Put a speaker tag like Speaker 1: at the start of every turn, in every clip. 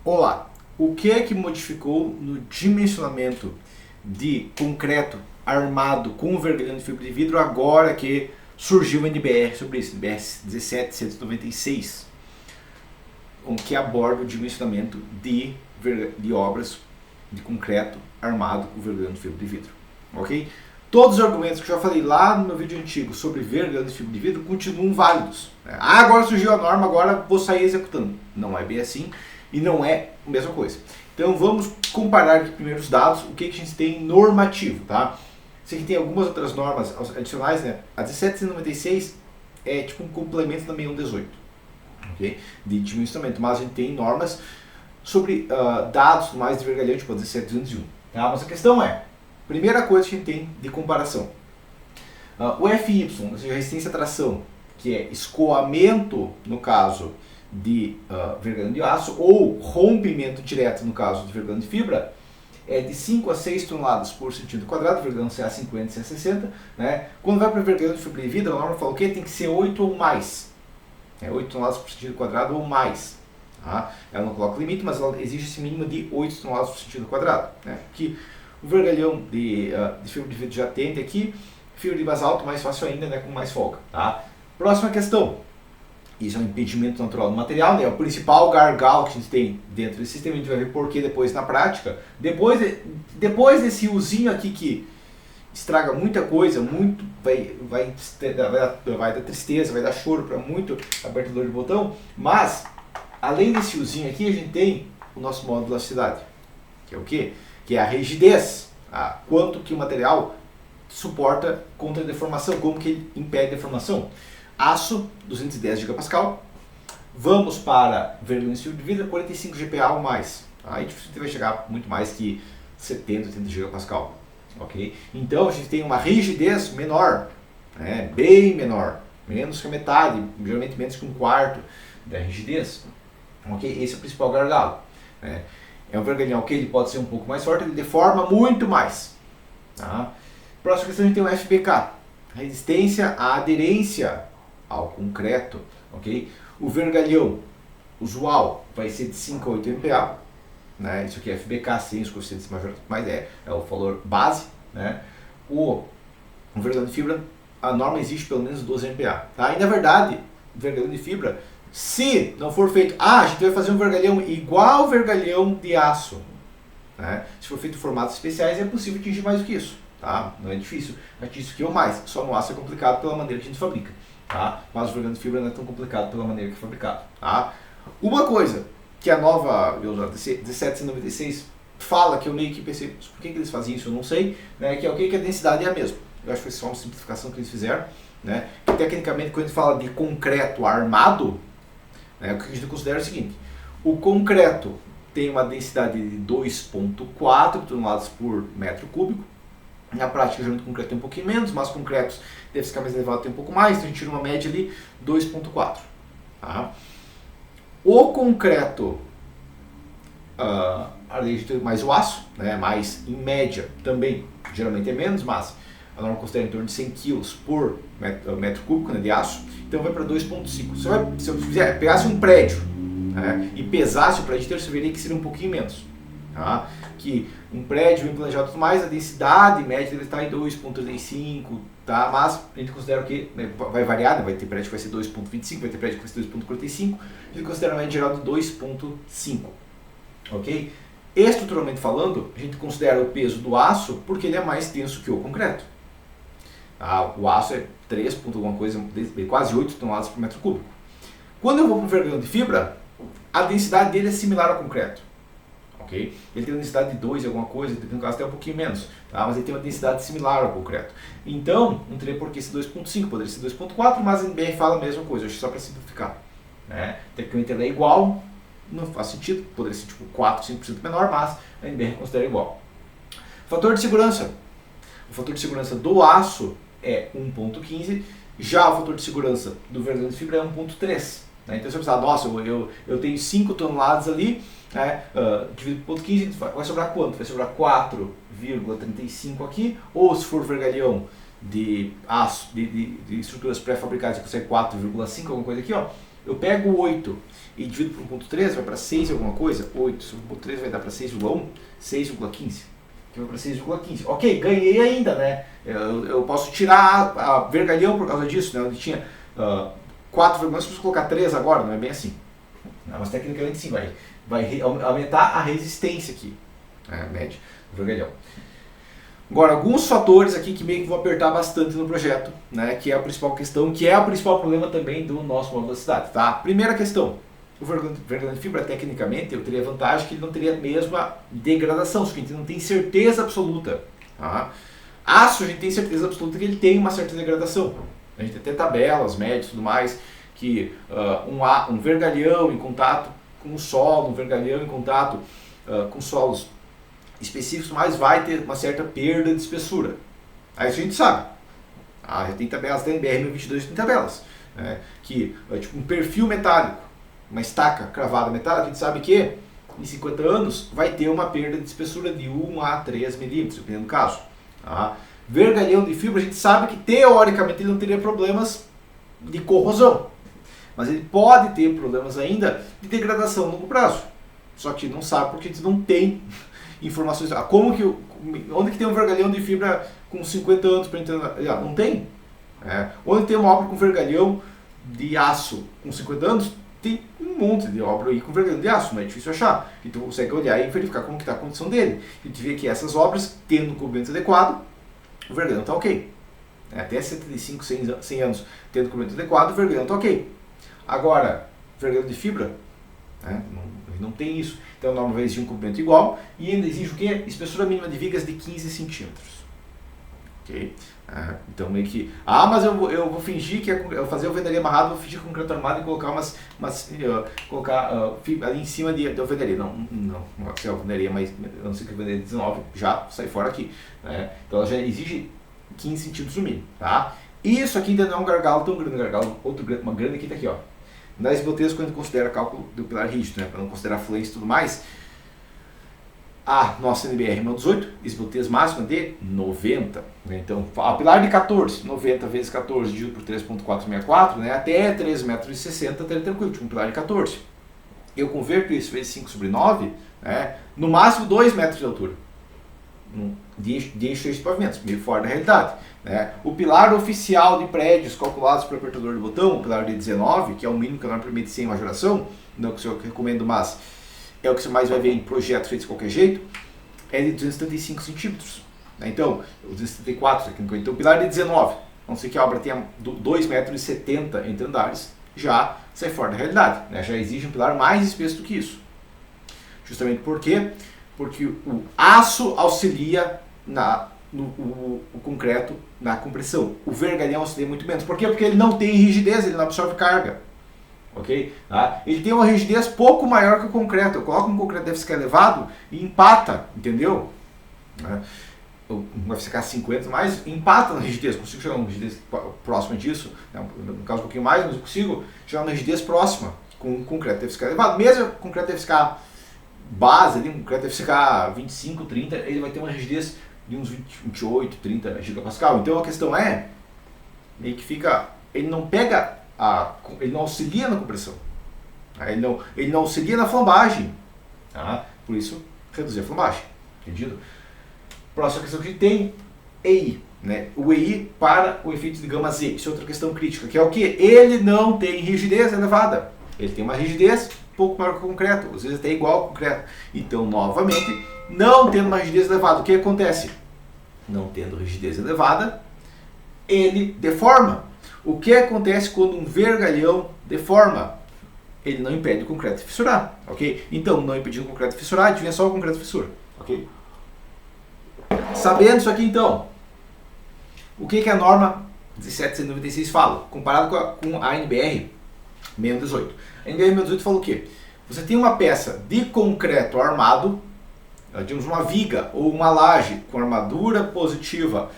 Speaker 1: Olá, o que é que modificou no dimensionamento de concreto armado com vergalhão de fibra de vidro agora que surgiu o NBR sobre isso, NBR 17196, que aborda o dimensionamento de obras de concreto armado com vergalhão de fibra de vidro, ok? Todos os argumentos que eu já falei lá no meu vídeo antigo sobre vergalhão de fibra de vidro continuam válidos. Agora surgiu a norma, agora vou sair executando. Não é bem assim e não é a mesma coisa. Então vamos comparar aqui primeiro os dados, o que a gente tem normativo, tá? Sei que tem algumas outras normas adicionais, né? A 1796 é tipo um complemento da 6118, ok? De dimensionamento, mas a gente tem normas sobre dados mais de vergalhão, tipo a 17201, tá? Mas a questão é, primeira coisa que a gente tem de comparação, o FY, ou seja, resistência à tração, que é escoamento, no caso de vergalhão de aço, ou rompimento direto, no caso de vergalhão de fibra, é de 5 a 6 toneladas por centímetro quadrado, vergalhão CA50 e CA60. Né? Quando vai para vergalhão de fibra de vidro, a norma fala o quê? Tem que ser 8 ou mais. 8 toneladas por centímetro quadrado ou mais. Tá? Ela não coloca limite, mas ela exige esse mínimo de 8 toneladas por centímetro quadrado. Né? Que o vergalhão de fibra de vidro já tem aqui, fibra de basalto mais fácil ainda, né? Com mais folga. Tá? Próxima questão. Isso é um impedimento natural do material, né? É o principal gargalo que a gente tem dentro desse sistema. A gente vai ver por que depois na prática. Depois desse usinho aqui que estraga muita coisa, vai dar tristeza, vai dar choro para muito apertador de botão. Mas, além desse usinho aqui, a gente tem o nosso modo de elasticidade. Que é o quê? Que é a rigidez. Quanto que o material suporta contra a deformação, como que ele impede a deformação. Aço, 210 GPa. Vamos para vergalhão de fibra de vidro, 45 GPa ou mais. Aí você vai chegar muito mais que 70, 80 GPa. Ok? Então a gente tem uma rigidez menor, né? Bem menor, menos que a metade, geralmente menos que um quarto da rigidez. Ok? Esse é o principal gargalo. Né? É um vergalhão que ele pode ser um pouco mais forte, ele deforma muito mais. Tá? Próxima questão a gente tem o FBK, resistência à aderência ao concreto, ok? O vergalhão usual vai ser de 5 a 8 MPa, né? Isso aqui é FBK sem os coeficientes majores, mas é o valor base, né? O vergalhão de fibra, a norma exige pelo menos 12 MPa, tá? E na verdade, o vergalhão de fibra, se não for feito, a gente vai fazer um vergalhão igual ao vergalhão de aço, né? Se for feito em formatos especiais, é possível atingir mais do que isso, tá? Não é difícil atingir isso aqui ou mais, só no aço é complicado pela maneira que a gente fabrica. Tá? Mas o vergalhão de fibra não é tão complicado pela maneira que é fabricado. Tá? Uma coisa que a nova 1796 fala, que eu meio que pensei, por que eles fazem isso eu não sei, né? Que é o que a densidade é a mesma. Eu acho que foi só uma simplificação que eles fizeram. Né? Que, tecnicamente, quando a gente fala de concreto armado, né, o que a gente considera é o seguinte: o concreto tem uma densidade de 2,4 toneladas por metro cúbico. Na prática, geralmente o concreto tem um pouquinho menos, mas concretos deve ficar mais elevado, tem um pouco mais, então a gente tira uma média ali, 2,4. Tá? O concreto, além de ter mais o aço, né, mais em média também, geralmente é menos, mas a norma considera em torno de 100 kg por metro cúbico, né, de aço, então vai para 2,5. Se eu pegasse um prédio, né, e pesasse o prédio inteiro, você veria que seria um pouquinho menos. Tá? Que um prédio bem planejado e tudo mais, a densidade média dele está em 2,35, tá? Mas a gente considera que, né, vai variar, né? Vai ter prédio que vai ser 2,25, vai ter prédio que vai ser 2,45, a gente considera a média geral de 2,5, ok? Estruturalmente falando, a gente considera o peso do aço porque ele é mais denso que o concreto. Tá? O aço é 3, alguma coisa, quase 8 toneladas por metro cúbico. Quando eu vou para um vergalhão de fibra, a densidade dele é similar ao concreto. Okay? Ele tem uma densidade de 2 alguma coisa, no caso até um pouquinho menos, tá? Mas ele tem uma densidade similar ao concreto. Então, não teria por que ser 2,5, poderia ser 2,4, mas a NBR fala a mesma coisa, acho que só para simplificar. Né? Tecnicamente ele é igual, não faz sentido, poderia ser tipo 4, 5% menor, mas a NBR considera igual. Fator de segurança. O fator de segurança do aço é 1,15, já o fator de segurança do vergalhão de fibra é 1,3. Né? Então, se você pensar, nossa, eu tenho 5 toneladas ali, né, dividido por 0,15, vai sobrar quanto? Vai sobrar 4,35 aqui, ou se for vergalhão de aço, de estruturas pré-fabricadas, que consegue 4,5, alguma coisa aqui, ó, eu pego 8 e divido por 1.3, vai para 6 alguma coisa, 8 sobre 1.3 vai dar para 6,1, 6,15. Que vai para 6,15. Ok, ganhei ainda, né? Eu posso tirar a vergalhão por causa disso, né? Onde tinha 4 vergalhões, preciso colocar 3 agora, não é bem assim. Não, mas tecnicamente sim, vai aumentar a resistência aqui, média, do vergalhão. Agora, alguns fatores aqui que meio que vão apertar bastante no projeto, né, que é a principal questão, que é o principal problema também do nosso módulo da cidade, tá? Primeira questão, o vergalhão de fibra, tecnicamente, eu teria vantagem que ele não teria a mesma degradação, só que a gente não tem certeza absoluta, tá? Aço, a gente tem certeza absoluta que ele tem uma certa degradação. A gente tem até tabelas, médias e tudo mais, que um vergalhão em contato com o solo, um vergalhão em contato com solos específicos, mas vai ter uma certa perda de espessura. Aí a gente sabe. Já tem tabelas, tem BR-1022 tem tabelas. Né, que tipo um perfil metálico, uma estaca cravada metálica, a gente sabe que em 50 anos vai ter uma perda de espessura de 1 a 3 milímetros, dependendo do caso. Vergalhão de fibra, a gente sabe que teoricamente ele não teria problemas de corrosão, mas ele pode ter problemas ainda de degradação a longo prazo. Só que não sabe porque a gente não tem informações. Onde que tem um vergalhão de fibra com 50 anos para entender? Não tem. Onde tem uma obra com vergalhão de aço com 50 anos, tem um monte de obra aí com vergalhão de aço, não é difícil achar. Então você consegue olhar e verificar como está a condição dele. A gente vê que essas obras, tendo um cobrimento adequado, o vergalhão está ok. Até 75, 100 anos, tendo cobrimento adequado, o vergalhão está ok. Agora, vergalhão de fibra, não tem isso. Então a norma vai exigir um comprimento igual e ainda exige o quê? Espessura mínima de vigas de 15 centímetros. Ok? Então meio que... mas eu vou fingir que eu vou fazer alvenaria amarrada, vou fingir com concreto armado e colocar ali em cima de alvenaria. Não vai ser alvenaria, mas eu não sei que alvenaria 19 já sai fora aqui. Então ela já exige 15 centímetros no mínimo. Tá? Isso aqui ainda não é um gargalo tão grande, uma grande aqui está aqui, ó. Nas esbelteiras, quando a gente considera cálculo do pilar rígido, para não considerar fluência e tudo mais, a nossa NBR 18, esbelteiras máxima de 90. Então, a pilar de 14, 90 vezes 14 dividido por 3.464, até 3,60 metros estaria tranquilo, tipo um pilar de 14. Eu converto isso vezes 5 sobre 9, no máximo 2 metros de altura. De eixo de pavimentos, meio fora da realidade. O pilar oficial de prédios calculados por apertador de botão, o pilar de 19, que é o mínimo que a norma permite sem majoração, não é o que eu recomendo, mas é o que você mais vai ver em projetos feitos de qualquer jeito, é de 275 centímetros. Então, o 274, então o pilar de 19, a não ser que a obra tenha 2,70 metros entre andares, já sai fora da realidade. Já exige um pilar mais espesso do que isso. Justamente porque o aço auxilia o concreto na compressão. O vergalhão auxilia muito menos. Por quê? Porque ele não tem rigidez, ele não absorve carga. Ok? Ele tem uma rigidez pouco maior que o concreto. Eu coloco um concreto deve ficar elevado e empata, entendeu? Vai ficar 50, mas empata na rigidez. Consigo chegar a uma rigidez próxima disso. No caso um pouquinho mais, mas eu consigo chegar a uma rigidez próxima com o concreto deve ficar elevado. Mesmo o concreto deve ficar base ali, o concreto deve ficar 25, 30, ele vai ter uma rigidez de uns 28, 30 gigapascal. Então a questão é, meio que fica, ele não pega, ele não auxilia na compressão, ele não auxilia na flambagem, por isso reduzir a flambagem, entendido? Próxima questão que a gente tem, EI, o EI para o efeito de gama Z, isso é outra questão crítica, que é o que? Ele não tem rigidez elevada, ele tem uma rigidez pouco maior que o concreto, às vezes até igual ao concreto. Então, novamente, não tendo uma rigidez elevada, o que acontece? Não tendo rigidez elevada, ele deforma. O que acontece quando um vergalhão deforma? Ele não impede o concreto de fissurar, ok? Então, não impedindo o concreto de fissurar, adivinha só o concreto fissura, ok? Sabendo isso aqui, então, o que a norma 1796 fala, comparado com a NBR 618? A NBR 618 fala o quê? Você tem uma peça de concreto armado, digamos uma viga ou uma laje com armadura positiva,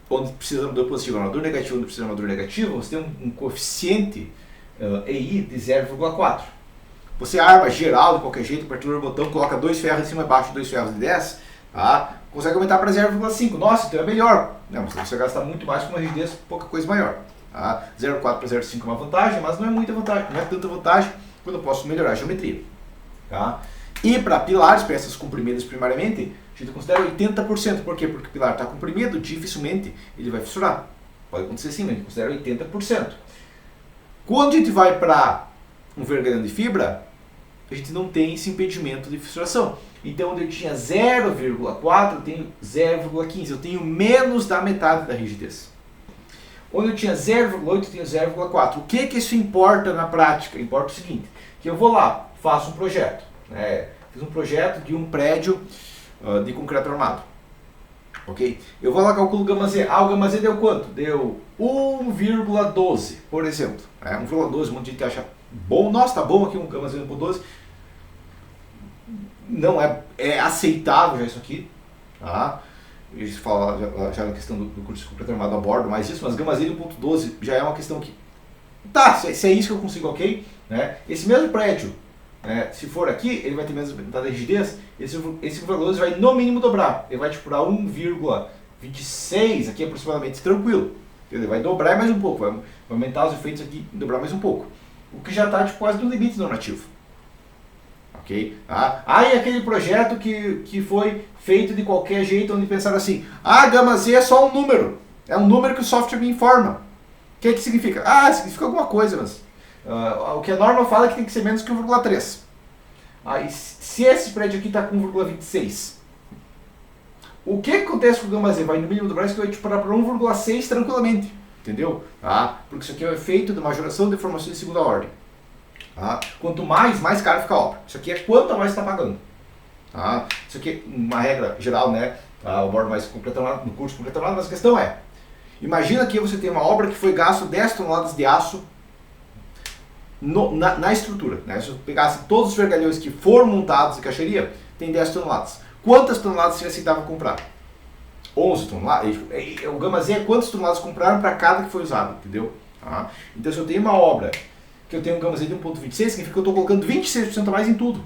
Speaker 1: onde precisa de armadura positiva, armadura negativa onde precisa de armadura negativa, você tem um coeficiente EI de 0,4. Você arma geral de qualquer jeito, apertador do botão, coloca 2 ferros em cima e embaixo, 2 ferros de 10, consegue aumentar para 0,5. Nossa, então é melhor. Não, você vai gastar muito mais com uma rigidez, pouca coisa maior. 0,4 para 0,5 é uma vantagem, mas não é muita vantagem, não é tanta vantagem quando eu posso melhorar a geometria. Tá? E para pilares, peças comprimidas primariamente, a gente considera 80%. Por quê? Porque o pilar está comprimido, dificilmente ele vai fissurar. Pode acontecer sim, mas a gente considera 80%. Quando a gente vai para um vergalhão de fibra, a gente não tem esse impedimento de fissuração. Então, onde eu tinha 0,4, eu tenho 0,15. Eu tenho menos da metade da rigidez. Onde eu tinha 0,8, eu tenho 0,4. O que isso importa na prática? Importa o seguinte, que eu vou lá, faço um projeto. Fiz um projeto de um prédio de concreto armado. Ok? Eu vou lá, calculo o gama Z. O gama Z deu quanto? Deu 1,12, por exemplo. 1,12, um monte de gente acha bom. Nossa, tá bom aqui um gama Z 1,12. Não é aceitável já isso aqui. Tá? A gente fala já na questão do curso de concreto armado a bordo, mas gama Z de 1,12 já é uma questão que... Tá, se é isso que eu consigo, ok? Esse mesmo prédio, se for aqui, ele vai ter menos metade da rigidez, esse valor vai no mínimo dobrar. Ele vai tipo para 1,26 aqui aproximadamente, tranquilo. Ele vai dobrar mais um pouco, vai aumentar os efeitos aqui e dobrar mais um pouco. O que já está tipo, quase no limite normativo. Ok? E aquele projeto que foi feito de qualquer jeito, onde pensaram assim, gama Z é só um número. É um número que o software me informa. O que significa? Significa alguma coisa, mas... o que a norma fala é que tem que ser menos que 1,3. Se esse prédio aqui está com 1,26, o que acontece com o gama Z? Vai no mínimo do braço que vai parar para 1,6 tranquilamente. Entendeu? Porque isso aqui é o efeito de majoração de informações de segunda ordem. Quanto mais caro fica a obra. Isso aqui é quanto a mais está pagando. Isso aqui é uma regra geral, né? O bordo mais completamente no curso completamente, mas a questão é, imagina que você tem uma obra que foi gasto 10 toneladas de aço na estrutura. Se eu pegasse todos os vergalhões que foram montados em caixaria, tem 10 toneladas. Quantas toneladas você aceitava comprar? 11 toneladas. O gama Z é quantas toneladas compraram para cada que foi usado, entendeu? Então, se eu tenho uma obra que eu tenho um gama Z de 1,26, significa que eu estou colocando 26% a mais em tudo.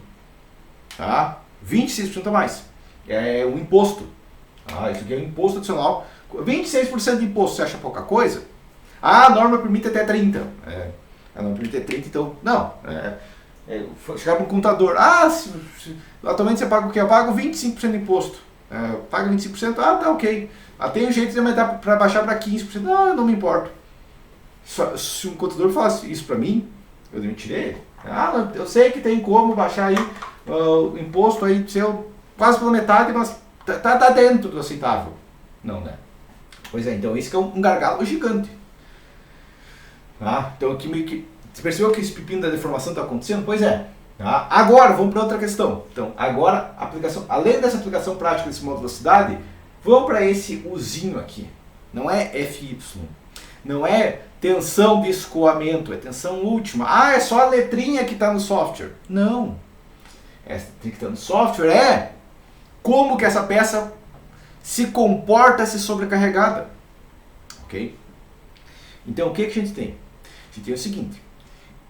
Speaker 1: 26% a mais. É um imposto. Isso aqui é um imposto adicional. 26% de imposto, você acha pouca coisa? A norma permite até 30%. A norma permite até 30%, então, não. Chegar para um contador, atualmente você paga o quê? Eu pago 25% de imposto. Paga 25%, tá ok. Tem um jeito de aumentar para baixar para 15%. Não, eu não me importo. Se um contador falasse isso para mim, eu demitirei ele. Eu sei que tem como baixar aí o imposto aí seu quase pela metade, mas tá dentro do aceitável. Não, né? Pois é, então isso que é um gargalo gigante. Então aqui meio que... Você percebeu que esse pepino da deformação está acontecendo? Pois é. Agora, vamos para outra questão. Então, agora, além dessa aplicação prática desse módulo da cidade, vamos para esse Uzinho aqui. Não é FY. Não é tensão de escoamento, é tensão última. É só a letrinha que está no software. Não. Essa letrinha que está no software é como que essa peça se comporta se sobrecarregada. Ok? Então, o que a gente tem? A gente tem o seguinte,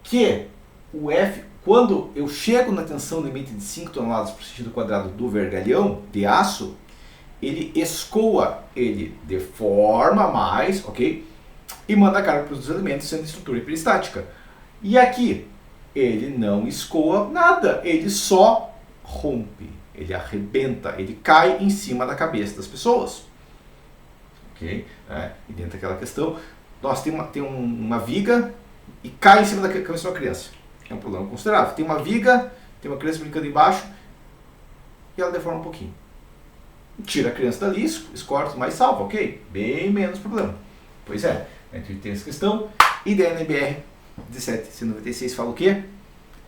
Speaker 1: que o F, quando eu chego na tensão limite de 5 toneladas por sentido quadrado do vergalhão de aço, ele escoa, ele deforma mais, ok? E manda carga para os elementos sendo estrutura hiperestática. E aqui, ele não escoa nada, ele só rompe, ele arrebenta, ele cai em cima da cabeça das pessoas. Ok? E dentro daquela questão, nós tem uma viga e cai em cima da cabeça de uma criança. É um problema considerável. Tem uma viga, tem uma criança brincando embaixo e ela deforma um pouquinho. Tira a criança dali, escorta, mas salva, ok? Bem menos problema. Pois é, a gente tem essa questão. E da NBR 1796 fala o quê?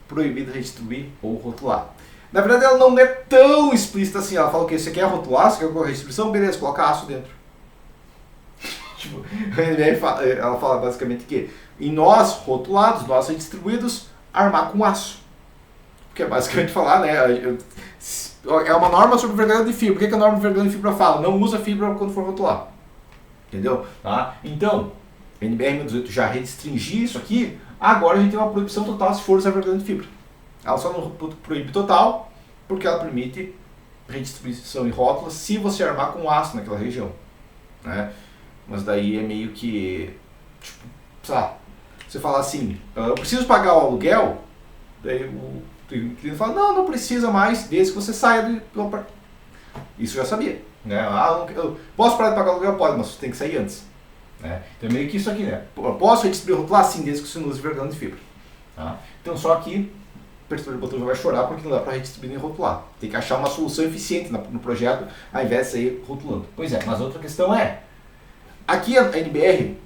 Speaker 1: Proibido redistribuir ou rotular. Na verdade, ela não é tão explícita assim. Ela fala o quê? Você quer rotular? Você quer colocar restribuição? Beleza, coloca aço dentro. A NBR ela fala basicamente que em nós, rotulados, nós redistribuídos, armar com aço. Porque é basicamente falar, né? É uma norma sobre vergalhão de fibra. O que a norma de vergalhão de fibra fala? Não usa fibra quando for rotular. Entendeu? Então, a NBR 1018 já restringiu isso aqui. Agora a gente tem uma proibição total se for usar vergalhão de fibra. Ela só não proíbe total porque ela permite redistribuição em rótulas se você armar com aço naquela região. Né? Mas daí é meio que, tipo, sabe, você fala assim, eu preciso pagar o aluguel, Daí o cliente fala, não, não precisa mais, desde que você saia do... Isso eu já sabia. Né? Eu posso parar de pagar o aluguel? Pode, mas você tem que sair antes. Né? Então é meio que isso aqui, né? Posso redistribuir rotular? Sim, desde que você não use vergalhão de fibra. Tá? Então só que o perceptor de botão já vai chorar porque não dá para redistribuir nem rotular. Tem que achar uma solução eficiente no projeto ao invés de sair rotulando. Pois é, mas outra questão é, aqui a NBR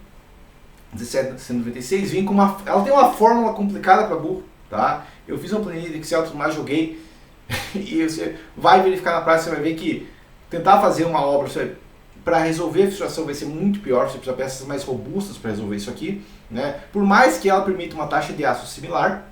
Speaker 1: 1796 vem com ela tem uma fórmula complicada para burro, tá? Eu fiz uma planilha de Excel, tudo mais, joguei e você vai verificar na prática, você vai ver que tentar fazer uma obra para resolver a fissuração vai ser muito pior, você precisa de peças mais robustas para resolver isso aqui, né? Por mais que ela permita uma taxa de aço similar,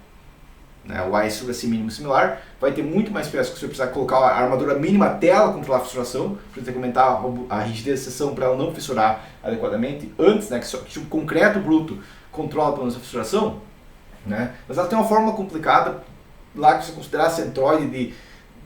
Speaker 1: né, o A sobre C mínimo similar, vai ter muito mais peças que você precisar colocar a armadura mínima até ela controlar a fissuração, para você aumentar a rigidez da seção para ela não fissurar adequadamente antes, né, que o concreto bruto controla pelo menos a fissuração, né, mas ela tem uma fórmula complicada lá que você considerar centroide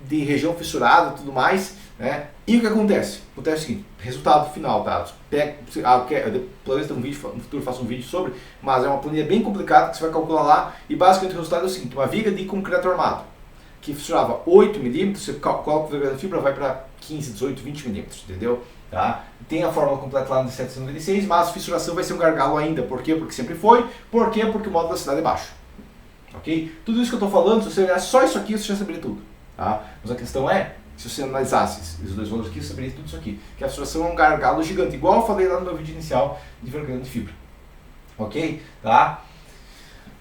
Speaker 1: de região fissurada e tudo mais, né, e o que acontece? Acontece o seguinte, resultado final, tá? Depois tem um vídeo, no futuro eu faço um vídeo sobre, mas é uma planilha bem complicada que você vai calcular lá e basicamente o resultado é o seguinte, uma viga de concreto armado que fissurava 8 mm, você coloca o vergalhão de fibra, vai para 15, 18, 20 mm, entendeu? Tá? Tem a fórmula completa lá no 796, mas a fissuração vai ser um gargalo ainda, por quê? Porque sempre foi, por quê? Porque o módulo da cidade é baixo. Ok? Tudo isso que eu estou falando, se você olhar só isso aqui, você já saberia tudo. Tá? Mas a questão é, se você analisasse os dois valores aqui, você saberia tudo isso aqui. Que a fissuração é um gargalo gigante, igual eu falei lá no meu vídeo inicial de vergalhão de fibra. Ok? Tá?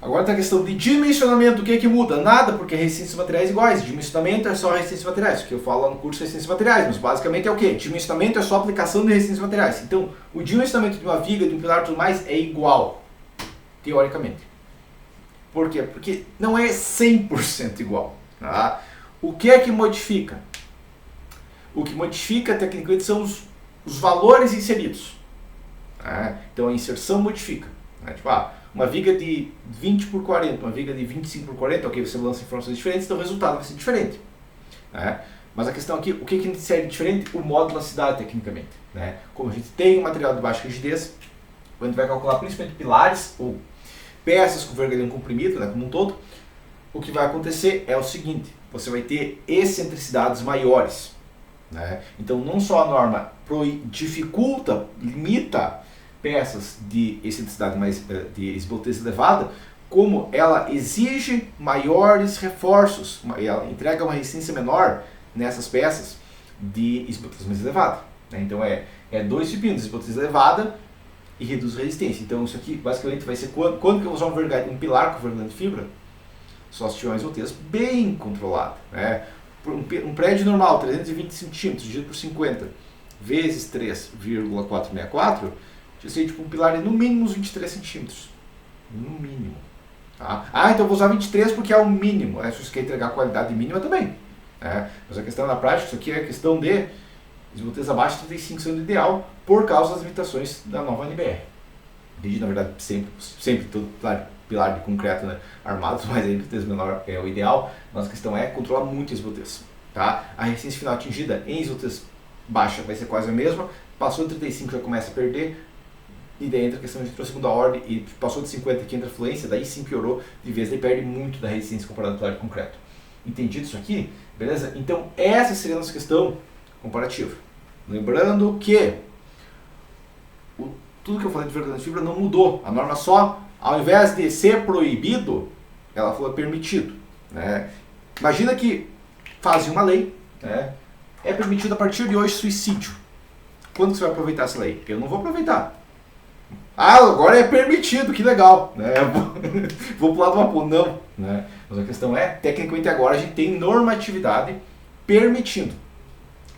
Speaker 1: Agora tem a questão de dimensionamento. O que é que muda? Nada, porque resistência de materiais iguais. Dimensionamento é só resistência de materiais, que eu falo lá no curso resistência de materiais, mas basicamente é o quê? Dimensionamento é só aplicação de resistência de materiais. Então, o dimensionamento de uma viga, de um pilar e tudo mais é igual, teoricamente. Por quê? Porque não é 100% igual. Tá? O que é que modifica? O que modifica tecnicamente são os valores inseridos. Tá? Então a inserção modifica. Tá? Tipo, uma viga de 20 por 40, uma viga de 25 por 40, ok, você lança informações diferentes, então o resultado vai ser diferente. Tá? Mas a questão aqui, o que insere diferente? O módulo da cidade, tecnicamente. Né? Como a gente tem um material de baixa rigidez, a gente vai calcular principalmente pilares ou peças com vergalhão comprimido, né, como um todo, o que vai acontecer é o seguinte, você vai ter excentricidades maiores. Né? Então não só a norma dificulta, limita peças de excentricidade de esbeltez elevada, como ela exige maiores reforços, ela entrega uma resistência menor nessas peças de esbeltez mais elevada. Né? Então é 2 pipinos de esbeltez elevada e reduz a resistência. Então isso aqui basicamente vai ser quando que eu vou usar um pilar com vergalhão de fibra? Só se tiver uma esbeltez bem controlada. Né? Um prédio normal, 320 centímetros, dividido por 50, vezes 3,464, já sei tipo um pilar de no mínimo uns 23 centímetros. No mínimo. Tá? Então eu vou usar 23 porque é o mínimo. Se você quer entregar a qualidade mínima também. Né? Mas a questão na prática, isso aqui é a questão de esbeltez abaixo de 35 sendo ideal por causa das limitações da nova NBR. Desde, na verdade, sempre todo pilar de concreto, né, armado, mas a esbeltez menor é o ideal. Mas a questão é controlar muito a esbeltez. Tá? A resistência final atingida em esbeltez baixa vai ser quase a mesma. Passou de 35 já começa a perder. E daí entra a questão de entrou a segunda ordem e passou de 50 que entra a fluência, daí sim piorou de vez, daí perde muito da resistência comparado ao pilar de concreto. Entendido isso aqui? Beleza? Então essa seria a nossa questão comparativa. Lembrando que tudo que eu falei de vergalhão de fibra não mudou. A norma só, ao invés de ser proibido, ela foi permitido. Né? Imagina que fazem uma lei, né? É permitido a partir de hoje suicídio. Quando você vai aproveitar essa lei? Eu não vou aproveitar. Agora é permitido, que legal. Né? Vou pro lado do vapor. Não. Né? Mas a questão é, tecnicamente agora a gente tem normatividade permitindo.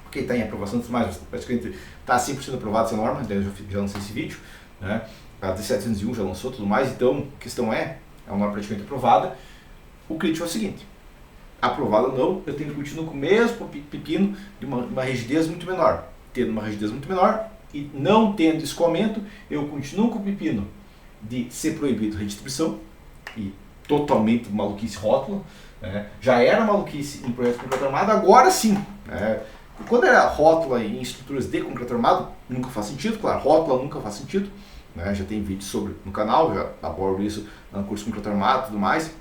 Speaker 1: Porque está em aprovação dos mais, praticamente está 100% aprovado essa norma, eu já lancei esse vídeo. Né? A 1701 já lançou tudo mais, então a questão é uma norma praticamente aprovada. O crítico é o seguinte, aprovado ou não, eu tenho que continuar com o mesmo pepino de uma rigidez muito menor. Tendo uma rigidez muito menor e não tendo escoamento, eu continuo com o pepino de ser proibido redistribuição e totalmente maluquice rótula. Né? Já era maluquice em projetos de concreto armado, agora sim. Né? Quando era rótula em estruturas de concreto armado, nunca faz sentido, claro, rótula nunca faz sentido. Né? Já tem vídeo sobre no canal, já abordo isso no curso de concreto armado e tudo mais.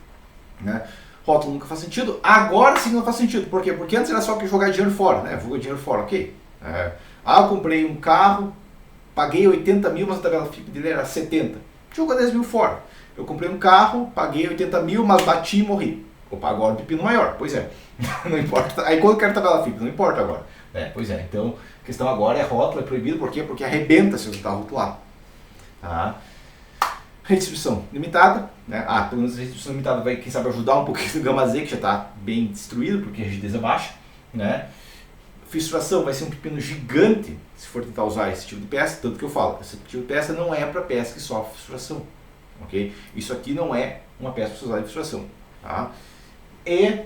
Speaker 1: né? Rótulo nunca faz sentido, agora sim não faz sentido. Por quê? Porque antes era só que jogar dinheiro fora, né? Vou dinheiro fora, ok. Eu comprei um carro, paguei 80 mil, mas a tabela FIP dele era 70. Jogou 10 mil fora. Eu comprei um carro, paguei 80 mil, mas bati e morri. Opa, agora um pepino maior. Pois é, não importa. Aí quando eu quero tabela FIP, não importa agora. Pois é, então a questão agora é rótulo, é proibido, por quê? Porque arrebenta se você está rotulado. Tá? Redistribuição limitada, né? Pelo menos a redistribuição limitada vai, quem sabe, ajudar um pouquinho do gama Z, que já está bem destruído, porque a rigidez é baixa, né? Fissuração vai ser um pepino gigante se for tentar usar esse tipo de peça, tanto que eu falo, esse tipo de peça não é para peça que sofre fissuração, ok? Isso aqui não é uma peça para você usar de fissuração, tá? E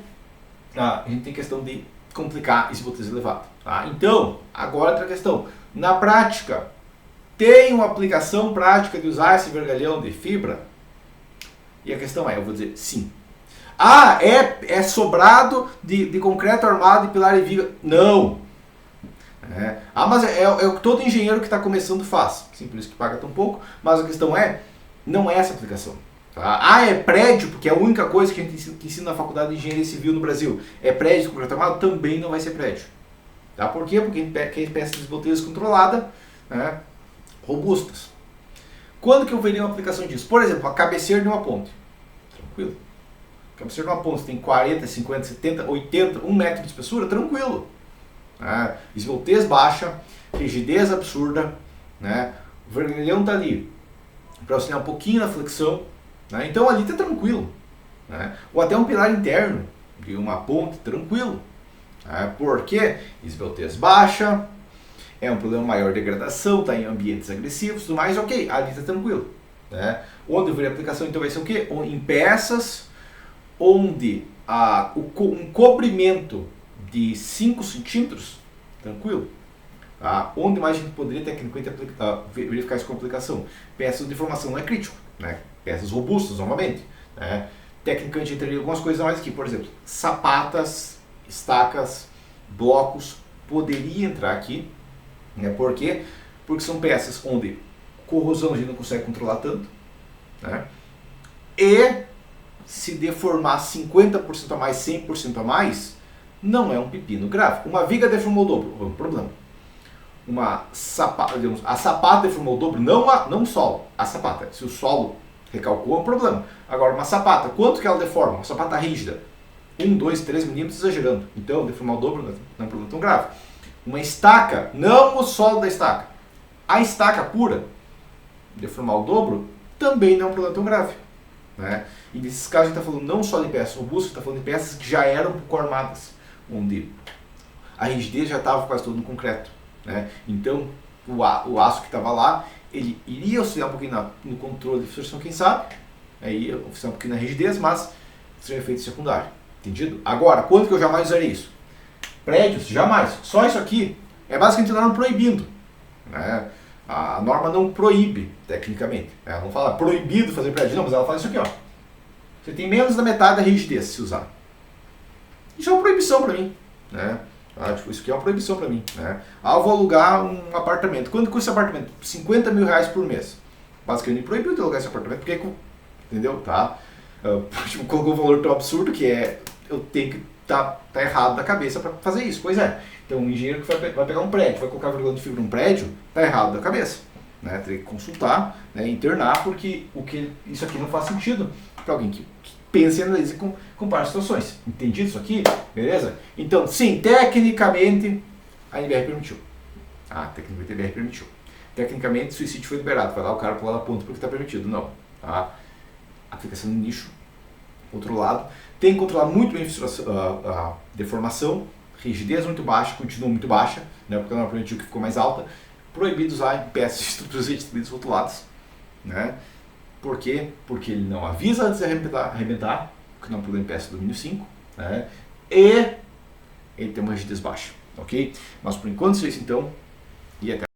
Speaker 1: a gente tem questão de complicar esse voltagem elevado, tá? Então, agora outra questão, na prática, tem uma aplicação prática de usar esse vergalhão de fibra? E a questão é, eu vou dizer sim. É sobrado de concreto armado e pilar e viga? Não. Mas é o que todo engenheiro que está começando faz. Sim, por isso que paga tão pouco. Mas a questão é, não é essa a aplicação. Tá? É prédio, porque é a única coisa que a gente ensina na faculdade de engenharia civil no Brasil. É prédio de concreto armado? Também não vai ser prédio. Tá? Por quê? Porque a gente quer peça de voltagem controlada, né? Robustas. Quando que eu veria uma aplicação disso? Por exemplo, a cabeceira de uma ponte. Tranquilo. A cabeceira de uma ponte tem 40, 50, 70, 80, 1 metro de espessura, tranquilo. Esvoltez baixa, rigidez absurda, né? O vergalhão está ali para auxiliar um pouquinho na flexão, né? Então ali está tranquilo, né? Ou até um pilar interno de uma ponte, tranquilo, porque esvoltez baixa, é um problema maior de degradação, está em ambientes agressivos, tudo mais, ok, ali está tranquilo, né? Onde eu veria a aplicação então vai ser o quê? Em peças onde um cobrimento de 5 centímetros, tranquilo. Onde mais a gente poderia tecnicamente verificar essa complicação? Peças de formação não é crítico, né? Peças robustas, novamente. Né? Tecnicamente entraria algumas coisas a mais aqui, por exemplo, sapatas, estacas, blocos, poderia entrar aqui. Né? Por quê? Porque são peças onde corrosão a gente não consegue controlar tanto. Né? E se deformar 50% a mais, 100% a mais, não é um pepino grave. Uma viga deformou o dobro, é um problema. A sapata deformou o dobro, não o solo, a sapata. Se o solo recalcou, é um problema. Agora, uma sapata, quanto que ela deforma? Uma sapata rígida, 1, 2, 3 milímetros exagerando. Então, deformar o dobro não é um problema tão grave. Uma estaca, não o solo da estaca. A estaca pura, deformar o dobro, também não é um problema tão grave. Né? E nesses casos a gente está falando não só de peças robustas, está falando de peças que já eram um pouco armadas, onde a rigidez já estava quase todo no concreto. Né? Então o aço que estava lá, ele iria auxiliar um pouquinho no controle de fissuração, quem sabe, aí auxiliar um pouquinho na rigidez, mas seria efeito secundário. Entendido? Agora, quando que eu jamais usaria isso? Prédios, jamais. Só isso aqui é basicamente a norma proibindo. Né? A norma não proíbe, tecnicamente. Ela não fala proibido fazer prédio, não, mas ela fala isso aqui, ó. Você tem menos da metade da rigidez se usar. Isso é uma proibição para mim. Né? Isso aqui é uma proibição para mim. Né? Eu vou alugar um apartamento. Quanto custa esse apartamento? 50 mil reais por mês. Basicamente proibiu de alugar esse apartamento, porque, entendeu? Tá? Colocou um valor tão absurdo que eu tenho que tá errado da cabeça para fazer isso. Pois é. Então, um engenheiro que vai pegar um prédio, vai colocar vergalhão de fibra num prédio, tá errado da cabeça. Né? Teria que consultar, né? Internar, porque isso aqui não faz sentido para alguém que pense e analise e compare situações. Entendido isso aqui? Beleza? Então, sim, tecnicamente a NBR permitiu. Tecnicamente a NBR permitiu. Tecnicamente, suicídio foi liberado. Vai lá o cara pular na ponta porque está permitido. Não. Aplicação no nicho. Outro lado, tem que controlar muito bem a deformação, rigidez muito baixa, continua muito baixa, né, porque não permitiu que ficou mais alta. Proibido usar em peças de estruturas redistribuídas rotuladas. Né? Por quê? Porque ele não avisa antes de arrebentar, que não é um problema em peça do domínio 5, né? E ele tem uma rigidez baixa. Ok? Mas por enquanto isso é isso então, e até